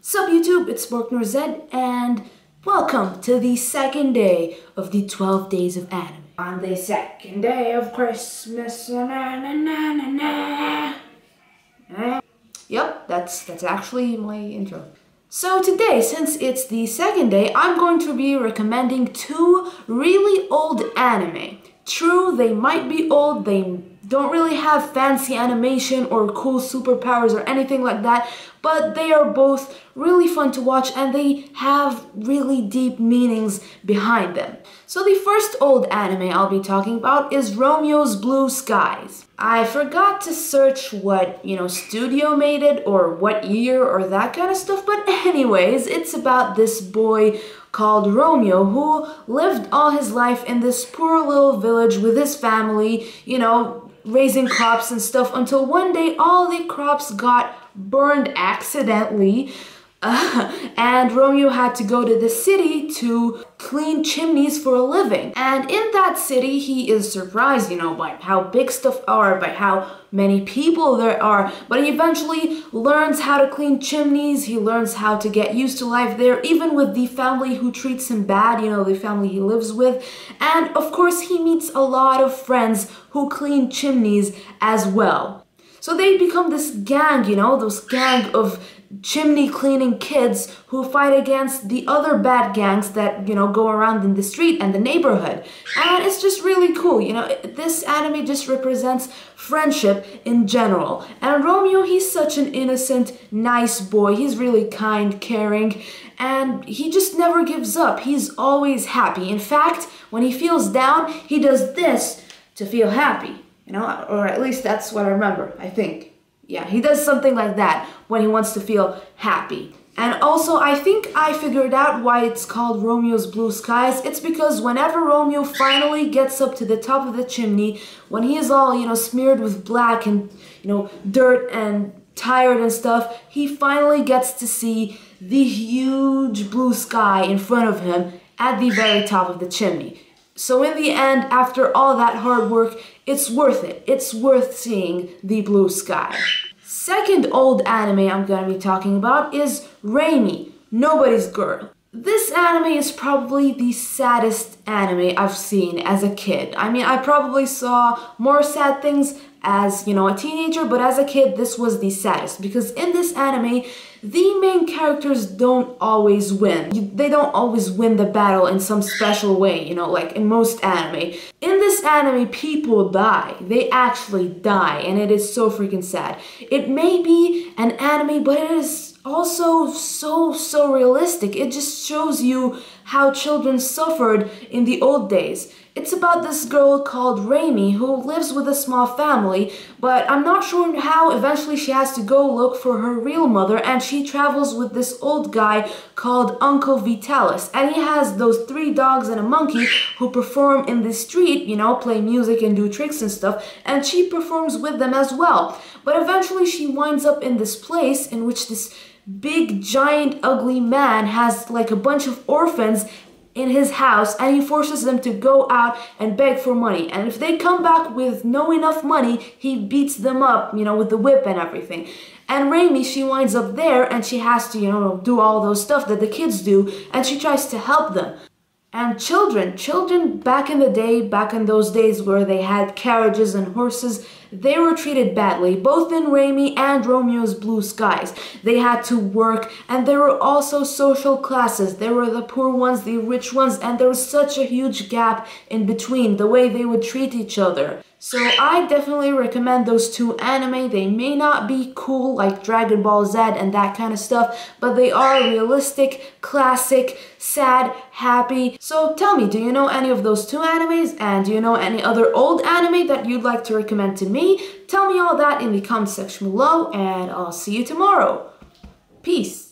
Sup YouTube, it's Z, and welcome to the second day of the 12 days of anime. On the second day of Christmas, na na na na na. Yep, that's actually my intro. So today, since it's the second day, I'm going to be recommending two really old anime. True, they might be old, they don't really have fancy animation or cool superpowers or anything like that, but they are both really fun to watch and they have really deep meanings behind them. So the first old anime I'll be talking about is Romeo's Blue Skies. I forgot to search what, studio made it or what year or that kind of stuff, but anyways, it's about this boy called Romeo who lived all his life in this poor little village with his family, raising crops and stuff, until one day all the crops got burned accidentally, and Romeo had to go to the city to clean chimneys for a living. And in that city he is surprised, by how big stuff are, by how many people there are, but he eventually learns how to clean chimneys, he learns how to get used to life there, even with the family who treats him bad, the family he lives with. And of course he meets a lot of friends who clean chimneys as well. So they become this gang, those gang of chimney cleaning kids who fight against the other bad gangs that, go around in the street and the neighborhood. And it's just really cool, this anime just represents friendship in general. And Romeo, he's such an innocent, nice boy. He's really kind, caring, and he just never gives up. He's always happy. In fact, when he feels down, he does this to feel happy, or at least that's what I remember, I think. Yeah, he does something like that when he wants to feel happy. And also, I think I figured out why it's called Romeo's Blue Skies. It's because whenever Romeo finally gets up to the top of the chimney, when he is all, smeared with black and, dirt and tired and stuff, he finally gets to see the huge blue sky in front of him at the very top of the chimney. So in the end, after all that hard work, it's worth it. It's worth seeing the blue sky. Second old anime I'm gonna be talking about is Remi, Nobody's Girl. This anime is probably the saddest anime I've seen as a kid. I mean, I probably saw more sad things as, a teenager, but as a kid, this was the saddest, because in this anime, the main characters don't always win. They don't always win the battle in some special way, like in most anime. In this anime, people die. They actually die, and it is so freaking sad. It may be an anime, but it is also so realistic. It just shows you how children suffered in the old days. It's about this girl called Remi who lives with a small family, but I'm not sure how eventually she has to go look for her real mother, and she travels with this old guy called Uncle Vitalis, and he has those 3 dogs and a monkey who perform in the street, play music and do tricks and stuff, and she performs with them as well. But eventually she winds up in this place in which this big, giant, ugly man has like a bunch of orphans in his house, and he forces them to go out and beg for money. And if they come back with no enough money, he beats them up, with the whip and everything. And Remi, she winds up there and she has to, do all those stuff that the kids do, and she tries to help them. And children back in the day, back in those days where they had carriages and horses, they were treated badly, both in Remi and Romeo's Blue Skies. They had to work, and there were also social classes. There were the poor ones, the rich ones, and there was such a huge gap in between, the way they would treat each other. So I definitely recommend those two anime. They may not be cool like Dragon Ball Z and that kind of stuff, but they are realistic, classic, sad, happy. So tell me, do you know any of those two animes? And do you know any other old anime that you'd like to recommend to me? Tell me all that in the comment section below, and I'll see you tomorrow. Peace.